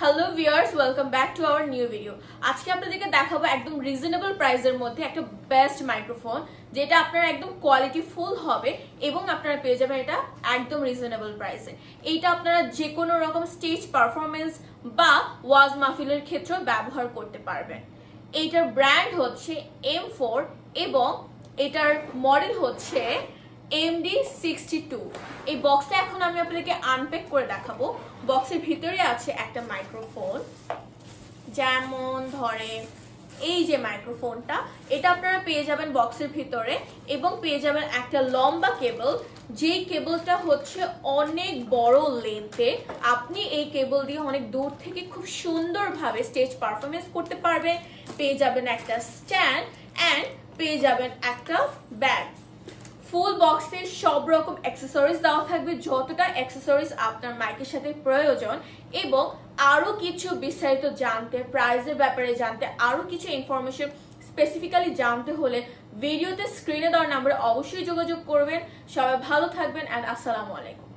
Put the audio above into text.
Hello viewers, welcome back to our new video. আজকে আপনাদেরকে দেখাবো একদম রিজনেবল প্রাইসের মধ্যে একটা বেস্ট মাইক্রোফোন, যেটা আপনার একদম কোয়ালিটি ফুল হবে এবং আপনারা পেয়ে যাবেন এটা একদম রিজনেবল প্রাইসে। এইটা আপনারা যে কোনো রকম স্টেজ পারফরমেন্স বা ওয়াজ মাহফিলের ক্ষেত্রেও ব্যবহার করতে পারবেন। এইটার ব্র্যান্ড হচ্ছে M4 এবং এটার মডেল হচ্ছে MD62। এই বক্সটা এখন আমি আপনাদেরকে আনপ্যাক করে দেখাবো। বক্সের ভিতরে আছে একটা মাইক্রোফোন, যেমন ধরে এই যে মাইক্রোফোনটা, এটা আপনারা পেয়ে যাবেন বক্সের ভিতরে এবং পেয়ে যাবেন একটা লম্বা কেবল, যেই কেবলটা হচ্ছে অনেক বড় লেন্থে। আপনি এই কেবল দিয়ে অনেক দূর থেকে খুব সুন্দরভাবে স্টেজ পারফরমেন্স করতে পারবেন। পেয়ে যাবেন একটা স্ট্যান্ড অ্যান্ড পেয়ে যাবেন একটা ব্যাগ। ফুল বক্সে সব রকম অ্যাক্সেসরিজ দেওয়া থাকবে, যতটা অ্যাক্সেসরিজ আপনার মাইকের সাথে প্রয়োজন। এবং আরো কিছু বিস্তারিত জানতে, প্রাইসের ব্যাপারে জানতে, আরো কিছু ইনফরমেশন স্পেসিফিক্যালি জানতে হলে ভিডিওতে স্ক্রিনে দেওয়ার নাম্বারে অবশ্যই যোগাযোগ করবেন। সবাই ভালো থাকবেন অ্যান্ড আসসালামু আলাইকুম।